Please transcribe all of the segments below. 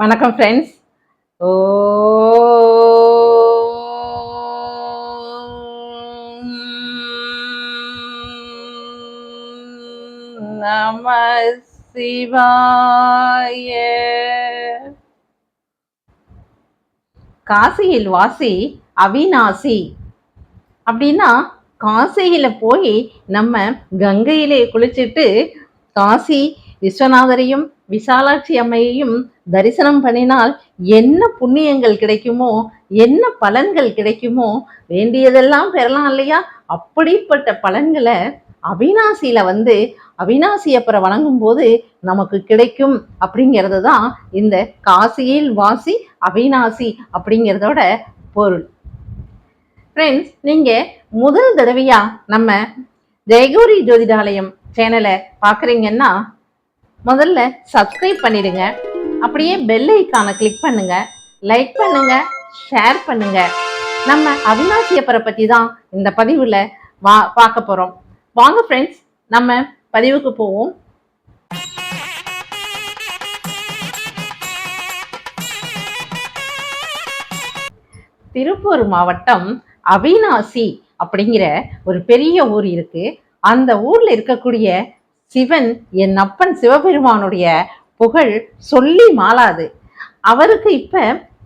வணக்கம் ஃப்ரெண்ட்ஸ். ஓ நம சிவாய. காசியில் வாசி அவிநாசி அப்படின்னா, காசியில போய் நம்ம கங்கையிலே குளிச்சுட்டு காசி விஸ்வநாதரையும் விசாலாட்சி அம்மையையும் தரிசனம் பண்ணினால் என்ன புண்ணியங்கள் கிடைக்குமோ, என்ன பலன்கள் கிடைக்குமோ, வேண்டியதெல்லாம் பெறலாம் இல்லையா? அப்படிப்பட்ட பலன்களை அவிநாசியில வந்து அவிநாசியப்பரை வணங்கும் போது நமக்கு கிடைக்கும் அப்படிங்கிறது தான் இந்த காசியில் வாசி அவிநாசி அப்படிங்கிறதோட பொருள். ஃப்ரெண்ட்ஸ், நீங்கள் முதல் தடவையாக நம்ம ஜெயகௌரி ஜோதிடாலயம் சேனலை பார்க்குறீங்கன்னா முதல்ல சப்ஸ்கிரைப் பண்ணிடுங்க. அப்படியே பெல் ஐக்கானை கிளிக் பண்ணுங்க, லைக் பண்ணுங்க, ஷேர் பண்ணுங்க. நம்ம அவிநாசியப்பரை பற்றி தான் இந்த பதிவில் பார்க்க போகிறோம். வாங்க ஃப்ரெண்ட்ஸ், நம்ம பதிவுக்கு போவோம். திருப்பூர் மாவட்டம் அவிநாசி அப்படிங்கிற ஒரு பெரிய ஊர் இருக்கு. அந்த ஊர்ல இருக்கக்கூடிய சிவன், என் அப்பன் சிவபெருமானுடைய புகழ் சொல்லி மாளாது. அவருக்கு இப்ப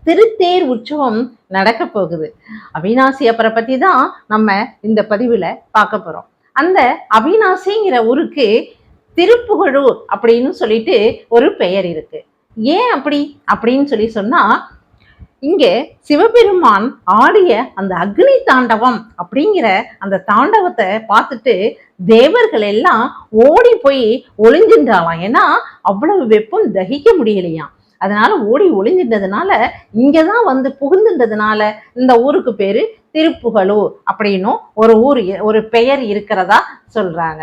திருத்தேர் உற்சவம் நடக்க போகுது. அவிநாசி அப்பரை பத்தி தான் நம்ம இந்த பதிவுல பார்க்க போறோம். அந்த அவிநாசிங்கிற ஊருக்கு திருப்புகழூர் அப்படின்னு சொல்லிட்டு ஒரு பெயர் இருக்கு. ஏன் அப்படின்னு சொல்லி சொன்னா, இங்கே சிவபெருமான் ஆடிய அந்த அக்னி தாண்டவம் அப்படிங்கிற அந்த தாண்டவத்தை பார்த்துட்டு தேவர்கள் எல்லாம் ஓடி போய் ஒளிஞ்சின்றாலாம். ஏன்னா அவ்வளவு வெப்பம் தகிக்க முடியலையாம். அதனால ஓடி ஒளிஞ்சின்றதுனால இங்கதான் வந்து புகுந்துன்றதுனால இந்த ஊருக்கு பேரு திருப்புகழூர் அப்படின்னும் ஒரு பெயர் இருக்கிறதா சொல்றாங்க.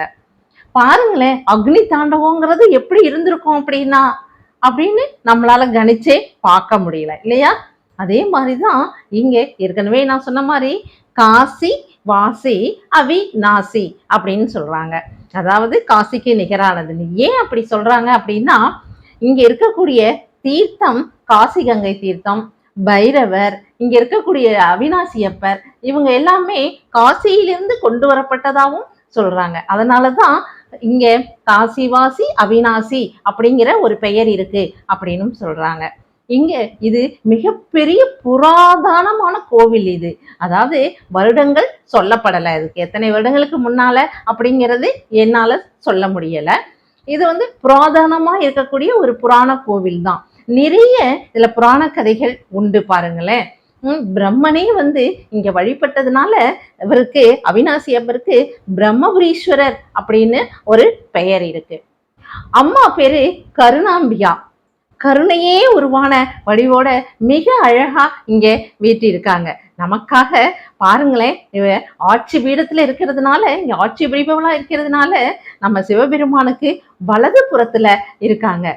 பாருங்களேன், அக்னி தாண்டவங்கிறது எப்படி இருந்திருக்கும் அப்படின்னு நம்மளால கணிச்சே பார்க்க முடியல இல்லையா? அதே மாதிரிதான் இங்க ஏற்கனவே நான் சொன்ன மாதிரி காசி வாசி அவிநாசி அப்படின்னு சொல்றாங்க. அதாவது காசிக்கு நிகரானது. ஏன் அப்படி சொல்றாங்க அப்படின்னா, இங்க இருக்கக்கூடிய தீர்த்தம் காசி கங்கை தீர்த்தம், பைரவர், இங்க இருக்கக்கூடிய அவிநாசியப்பர், இவங்க எல்லாமே காசியிலிருந்து கொண்டு வரப்பட்டதாகவும் சொல்றாங்க. அதனாலதான் இங்க காசிவாசி அவிநாசி அப்படிங்கிற ஒரு பெயர் இருக்கு அப்படின்னு சொல்றாங்க. இங்க இது மிகப்பெரிய புராதனமான கோவில். இது அதாவது வருடங்கள் சொல்லப்படலை, இதுக்கு எத்தனை வருடங்களுக்கு முன்னால அப்படிங்கிறது என்னால சொல்ல முடியல. இது வந்து புராதனமா இருக்கக்கூடிய ஒரு புராண கோவில் தான். நிறைய இதுல புராண கதைகள் உண்டு பாருங்களேன். பிரம்மனே வந்து இங்க வழிபட்டதுனால இவருக்கு அவிநாசி அப்பருக்கு பிரம்மபுரீஸ்வரர் அப்படின்னு ஒரு பெயர் இருக்கு. அம்மா பேரு கருணாம்பிகா. கருணையே உருவான வடிவோட மிக அழகா இங்க வீட்டிருக்காங்க. நமக்காக பாருங்களேன், இவ ஆட்சி பீடத்துல இருக்கிறதுனால, இங்க ஆட்சி பிடிப்பவளா இருக்கிறதுனால நம்ம சிவபெருமானுக்கு வலது புறத்துல இருக்காங்க.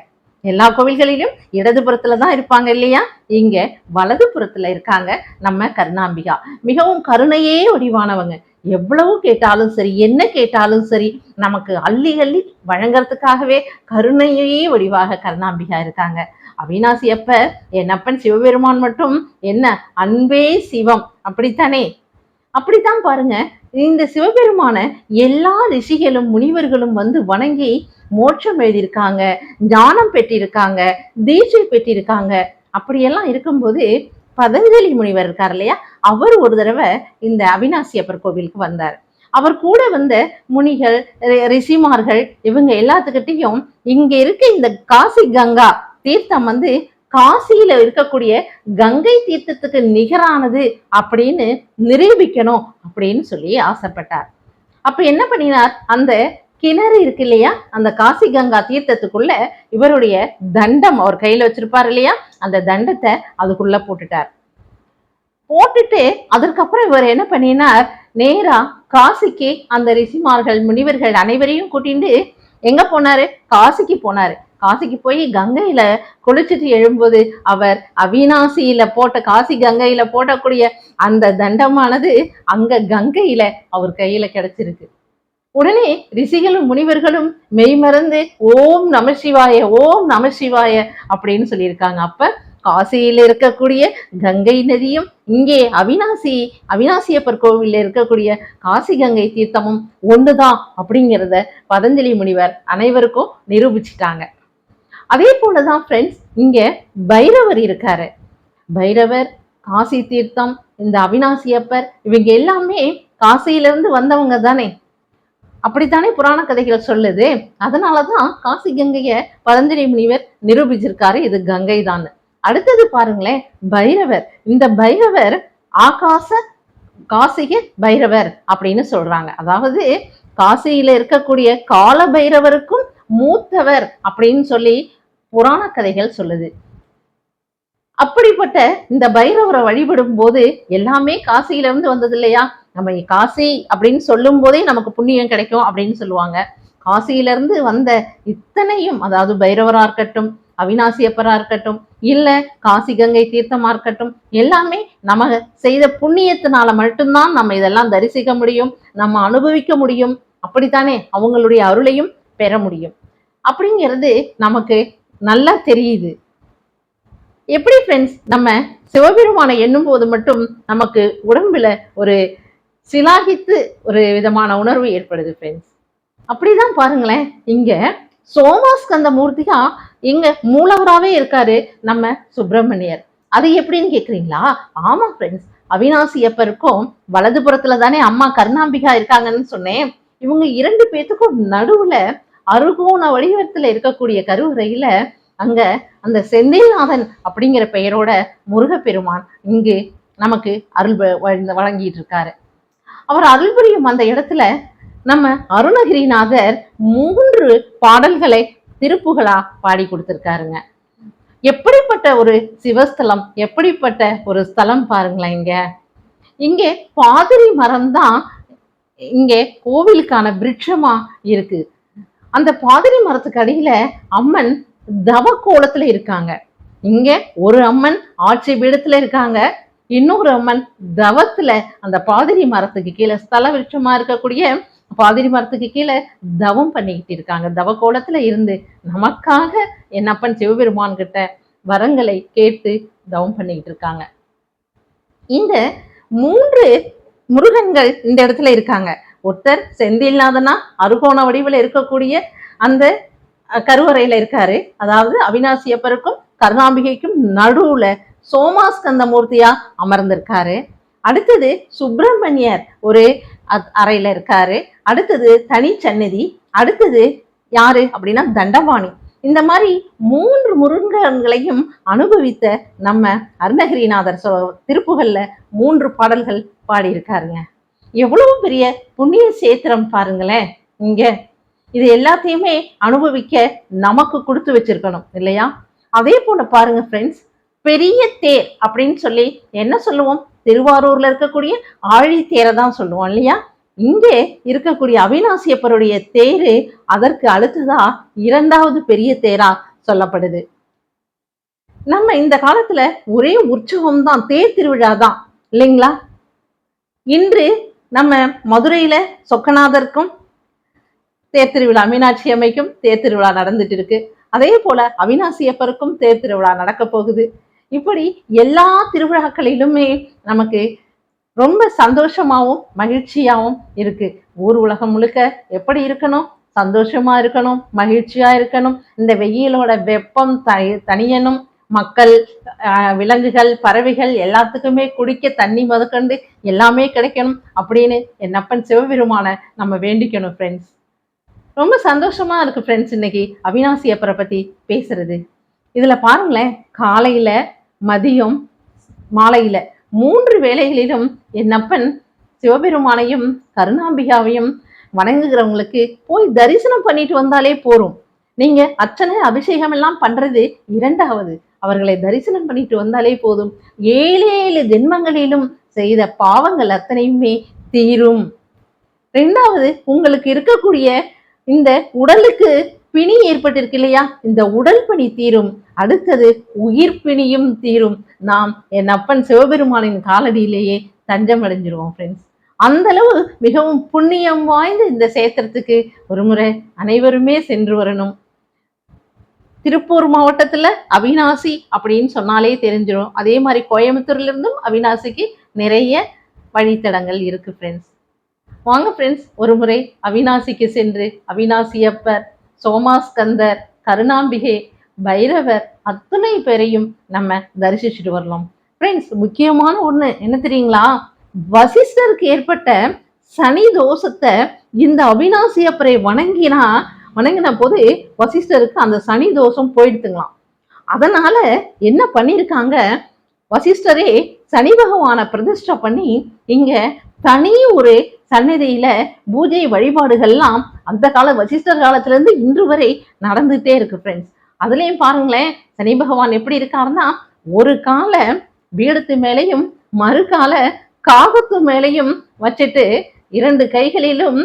எல்லா கோவில்களிலும் இடது புறத்துல தான் இருப்பாங்க இல்லையா? இங்க வலது புறத்துல இருக்காங்க நம்ம கருணாம்பிகா. மிகவும் கருணையே வடிவானவங்க. எவ்வளவு கேட்டாலும் சரி, என்ன கேட்டாலும் சரி, நமக்கு அள்ளி அள்ளி வழங்கறதுக்காகவே கருணையே வடிவாக கருணாம்பிகா இருக்காங்க. அவிநாசி அப்ப என்னப்பன் சிவபெருமான் மட்டும் என்ன அன்பே சிவம், அப்படித்தானே? அப்படித்தான் பாருங்க, இந்த சிவபெருமான எல்லா ரிஷிகளும் முனிவர்களும் வந்து வணங்கி மோட்சம் எழுதியிருக்காங்க, ஞானம் பெற்றிருக்காங்க, தீட்சை பெற்றிருக்காங்க. அப்படியெல்லாம் இருக்கும்போது பதஞ்சலி முனிவர் இருக்கார் இல்லையா, அவர் ஒரு தடவை இந்த அவிநாசி அப்பர் கோவிலுக்கு வந்தார். அவர் கூட வந்த முனிகள், ரிஷிமார்கள், இவங்க எல்லாத்துக்கிட்டையும் இங்க இருக்க இந்த காசி கங்கா தீர்த்தம் வந்து காசியில இருக்கக்கூடிய கங்கை தீர்த்தத்துக்கு நிகரானது அப்படின்னு நிரூபிக்கணும் அப்படின்னு சொல்லி ஆசைப்பட்டார். அப்ப என்ன பண்ணினார், அந்த கிணறு இருக்கு இல்லையா, அந்த காசி கங்கா தீர்த்தத்துக்குள்ள இவருடைய தண்டம் அவர் கையில வச்சிருப்பார் இல்லையா, அந்த தண்டத்தை அதுக்குள்ள போட்டுட்டு அதுக்கப்புறம் இவர் என்ன பண்ணினார், நேரா காசிக்கு அந்த ரிஷிமார்கள் முனிவர்கள் அனைவரையும் கூட்டிட்டு எங்க போனாரு, காசிக்கு போனாரு. காசிக்கு போய் கங்கையில குளிச்சுட்டு எழும்போது அவர் அவிநாசியில போட்ட காசி கங்கையில போடக்கூடிய அந்த தண்டமானது அங்க கங்கையில அவர் கையில கிடைச்சிருக்கு. உடனே ரிஷிகளும் முனிவர்களும் மெய்மறந்து ஓம் நம சிவாய ஓம் நம சிவாய அப்படின்னு சொல்லியிருக்காங்க. அப்ப காசியில் இருக்கக்கூடிய கங்கை நதியும் இங்கே அவினாசியப்பர் கோவில்ல இருக்கக்கூடிய காசி கங்கை தீர்த்தமும் ஒண்ணுதான் அப்படிங்கிறத பதஞ்சலி முனிவர் அனைவருக்கும் நிரூபிச்சிட்டாங்க. அதே போலதான் ஃப்ரெண்ட்ஸ், இங்க பைரவர் இருக்காரு. பைரவர், காசி தீர்த்தம், இந்த அவினாசியப்பர் இவங்க எல்லாமே காசியிலிருந்து வந்தவங்க தானே, அப்படித்தானே புராண கதைகள் சொல்லுது. அதனாலதான் காசி கங்கைய பதஞ்சலி முனிவர் நிரூபிச்சிருக்காரு இது கங்கை தான். அடுத்தது பாருங்களேன், பைரவர். இந்த பைரவர் ஆகாச காசிக பைரவர் அப்படின்னு சொல்றாங்க. அதாவது காசியில இருக்கக்கூடிய கால பைரவருக்கும் மூத்தவர் அப்படின்னு சொல்லி புராண கதைகள் சொல்லுது. அப்படிப்பட்ட இந்த பைரவரை வழிபடும் போது எல்லாமே காசியில இருந்து வந்தது இல்லையா, நம்ம காசி அப்படின்னு சொல்லும் போதே நமக்கு புண்ணியம் கிடைக்கும் அப்படின்னு சொல்லுவாங்க. காசியில இருந்து வந்த இத்தனையும், அதாவது பைரவரா இருக்கட்டும், அவினாசியப்பரா இருக்கட்டும், இல்ல காசி கங்கை தீர்த்தமா இருக்கட்டும், எல்லாமே நம்ம செய்த புண்ணியத்தினால மட்டும்தான் நம்ம இதெல்லாம் தரிசிக்க முடியும், நம்ம அனுபவிக்க முடியும். அப்படித்தானே அவங்களுடைய அருளையும் பெற முடியும் அப்படிங்கிறது நமக்கு நல்லா தெரியுது. எப்படி ஃப்ரெண்ட்ஸ், நம்ம சிவபெருமானை எண்ணும் போது மட்டும் நமக்கு உடம்புல ஒரு சிலாகித்து ஒரு விதமான உணர்வு ஏற்படுது ஃப்ரெண்ட்ஸ். அப்படிதான் பாருங்களேன், இங்க சோமாஸ்கந்த மூர்த்தியா இங்க மூலவராகவே இருக்காரு நம்ம சுப்பிரமணியர். அது எப்படின்னு கேக்குறீங்களா? ஆமா ஃப்ரெண்ட்ஸ், அவினாசியப்பருக்கும் வலதுபுறத்துல தானே அம்மா கருணாம்பிகா இருக்காங்கன்னு சொன்னேன். இவங்க இரண்டு பேத்துக்கும் நடுவுல அருகோண வடிவத்துல இருக்கக்கூடிய கருவறையில அங்க அந்த செந்தில்நாதன் அப்படிங்கிற பெயரோட முருகப்பெருமான் இங்கு நமக்கு அருள் வழங்கிட்டு இருக்காரு. அவர் அருள் புரியும் அந்த இடத்துல நம்ம அருணகிரிநாதர் 3 பாடல்களை திருப்புகளா பாடி கொடுத்திருக்காருங்க. எப்படிப்பட்ட ஒரு சிவஸ்தலம், எப்படிப்பட்ட ஒரு ஸ்தலம் பாருங்களேன். இங்கே பாதிரி மரம் தான் இங்கே கோவிலுக்கான விருட்சமா இருக்கு. அந்த பாதிரி மரத்துக்கு அடியில அம்மன் தவ கோலத்துல இருக்காங்க. இங்க ஒரு அம்மன் ஆட்சி பீடத்துல இருக்காங்க, இன்னொரு அம்மன் தவத்துல அந்த பாதிரி மரத்துக்கு கீழே ஸ்தல விருட்சமா இருக்கக்கூடிய பாதிரி மரத்துக்கு கீழே தவம் பண்ணிக்கிட்டு இருக்காங்க. தவ கோலத்துல இருந்து நமக்காக என் அப்பன் சிவபெருமான் கிட்ட வரங்களை கேட்டு தவம் பண்ணிக்கிட்டு இருக்காங்க. இந்த 3 முருகன்கள் இந்த இடத்துல இருக்காங்க. ஒருத்தர் செந்தில்நாதனா அருகோண வடிவில் இருக்கக்கூடிய அந்த கருவறையில இருக்காரு. அதாவது அவினாசியப்பருக்கும் கருணாம்பிகைக்கும் நடுவுல சோமாஸ்கந்த மூர்த்தியா அமர்ந்திருக்காரு. அடுத்தது சுப்பிரமணியர் ஒரு அறையில இருக்காரு. அடுத்தது தனி சந்நிதி. அடுத்தது யாரு அப்படின்னா தண்டபாணி. இந்த மாதிரி 3 முருகன்களையும் அனுபவித்த நம்ம அருணகிரிநாதர் திருப்புகள்ல 3 பாடல்கள் பாடியிருக்காருங்க. எவ்வளவு பெரிய புண்ணிய சேத்திரம் பாருங்களேன். இங்க இது எல்லாத்தையுமே அனுபவிக்க நமக்கு கொடுத்து வச்சிருக்கணும் இல்லையா? அதே போல பாருங்க ஃப்ரெண்ட்ஸ், பெரிய தேர் அப்படின்னு சொல்லி என்ன சொல்லுவோம்? திருவாரூர்ல இருக்கக்கூடிய ஆழி தேரை தான் சொல்லுவோம் இல்லையா? இங்கே இருக்கக்கூடிய அவினாசியப்பருடைய தேரு அதற்கு அடுத்ததா 2வது பெரிய தேரா சொல்லப்படுது. நம்ம இந்த காலத்துல ஒரே உற்சவம் தான், தேர் திருவிழா தான் இல்லைங்களா? இன்று நம்ம மதுரையில சொக்கநாதருக்கும் தேர் திருவிழா, மீனாட்சி அம்மைக்கும் தேர் திருவிழா நடந்துட்டு இருக்கு. அதே போல அவினாசியப்பருக்கும் தேர் திருவிழா நடக்க போகுது. இப்படி எல்லா திருவிழாக்களிலுமே நமக்கு ரொம்ப சந்தோஷமாவும் மகிழ்ச்சியாவும் இருக்கு. ஊர் உலகம் முழுக்க எப்படி இருக்கணும்? சந்தோஷமா இருக்கணும், மகிழ்ச்சியா இருக்கணும். இந்த வெயிலோட வெப்பம் தனியணும். மக்கள், விலங்குகள், பறவைகள் எல்லாத்துக்குமே குடிக்க தண்ணி முதற்கண்டு எல்லாமே கிடைக்கணும் அப்படின்னு என் அப்பன் சிவபெருமான நம்ம வேண்டிக்கணும் ஃப்ரெண்ட்ஸ். ரொம்ப சந்தோஷமா இருக்கு ஃப்ரெண்ட்ஸ் இன்னைக்கு அவினாசியப்பரை பத்தி பேசுறது. இதுல பாருங்களேன், காலையில, மதியம், மாலையில 3 வேளைகளிலும் என் அப்பன் சிவபெருமானையும் கருணாம்பிகாவையும் வணங்குகிறவங்களுக்கு போய் தரிசனம் பண்ணிட்டு வந்தாலே போரும். நீங்க அர்ச்சனை அபிஷேகம் எல்லாம் பண்றது 2வது. அவர்களை தரிசனம் பண்ணிட்டு வந்தாலே போதும். 7 ஜென்மங்களிலும் செய்த பாவங்கள் அத்தனையுமே தீரும். 2வது, உங்களுக்கு இருக்கக்கூடிய இந்த உடலுக்கு பிணி ஏற்பட்டிருக்கு இல்லையா, இந்த உடல் பணி தீரும். அடுத்தது உயிர் பிணியும் தீரும். நாம் என் அப்பன் சிவபெருமானின் காலடியிலேயே தஞ்சம் அடைஞ்சிருவோம் ஃப்ரெண்ட்ஸ். அந்த அளவு மிகவும் புண்ணியம் வாய்ந்த இந்த சேத்திரத்துக்கு ஒரு முறை அனைவருமே சென்று வரணும். திருப்பூர் மாவட்டத்துல அவினாசி அப்படின்னு சொன்னாலே தெரிஞ்சிடும். அதே மாதிரி கோயம்புத்தூர்ல இருந்தும் அவினாசிக்கு நிறைய வழித்தடங்கள் இருக்கு ஃப்ரெண்ட்ஸ். வாங்க ஃப்ரெண்ட்ஸ், ஒரு முறை அவினாசிக்கு சென்று அவினாசியப்பர், சோமாஸ்கந்தர், கருணாம்பிகை, பைரவர் அத்தனை பேரையும் நம்ம தரிசிச்சுட்டு வரலாம் ஃப்ரெண்ட்ஸ். முக்கியமான ஒண்ணு என்ன தெரியுங்களா? வசிஷ்டருக்கு ஏற்பட்ட சனி தோஷத்தை இந்த அவினாசியப்பரை வணங்கின போது வசிஷ்டருக்கு அந்த சனி தோஷம் போயிடுத்துங்களாம். அதனால என்ன பண்ணிருக்காங்க, வசிஷ்டரே சனி பகவான பிரதிஷ்டை பண்ணி இங்க தனி ஒரு சன்னதியில பூஜை வழிபாடுகள்லாம் அந்த கால வசிஷ்டர் காலத்துல இருந்து இன்று வரை நடந்துட்டே இருக்கு ஃப்ரெண்ட்ஸ். அதுலயும் பாருங்களேன், சனி பகவான் எப்படி இருக்காருன்னா, ஒரு கால பீடத்து மேலையும் மறு கால காகத்து மேலையும் வச்சுட்டு 2 கைகளிலும்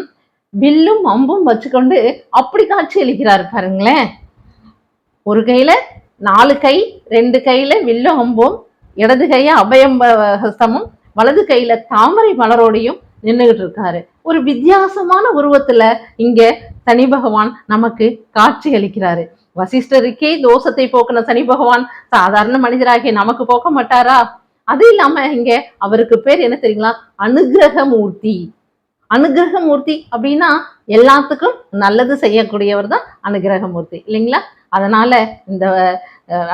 வில்லும் அம்பும் வச்சுக்கொண்டு அப்படி காட்சி அளிக்கிறார் பாருங்களேன். ஒரு கையில 4 கை, 2 கையில வில்லும் அம்பும், இடது கைய அபயம் ஹஸ்தமும், வலது கையில தாமரை மலரோடையும் நின்றுகிட்டு இருக்காரு. ஒரு வித்தியாசமான உருவத்துல இங்க சனி பகவான் நமக்கு காட்சி அளிக்கிறாரு. வசிஷ்டருக்கே தோஷத்தை போக்குன சனி பகவான் சாதாரண மனிதராகிய நமக்கு போக்க மாட்டாரா? அது இல்லாம இங்க அவருக்கு பேர் என்ன தெரியுங்களா? அனுகிரகமூர்த்தி. அனுகிரகமூர்த்தி அப்படின்னா எல்லாத்துக்கும் நல்லது செய்யக்கூடியவர் தான் அனுகிரகமூர்த்தி இல்லைங்களா? அதனால இந்த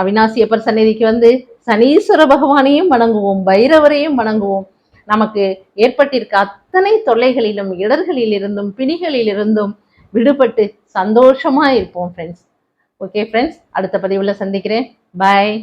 அவினாசியப்பர் சந்நிதிக்கு வந்து சனீஸ்வர பகவானையும் வணங்குவோம், பைரவரையும் வணங்குவோம். நமக்கு ஏற்பட்டிருக்க அத்தனை தொல்லைகளிலும், இடர்களில் இருந்தும், பிணிகளில் இருந்தும் விடுபட்டு சந்தோஷமா இருப்போம் ஃப்ரெண்ட்ஸ். ஓகே ஃப்ரெண்ட்ஸ், அடுத்த பதிவுல சந்திக்கிறேன். பாய்.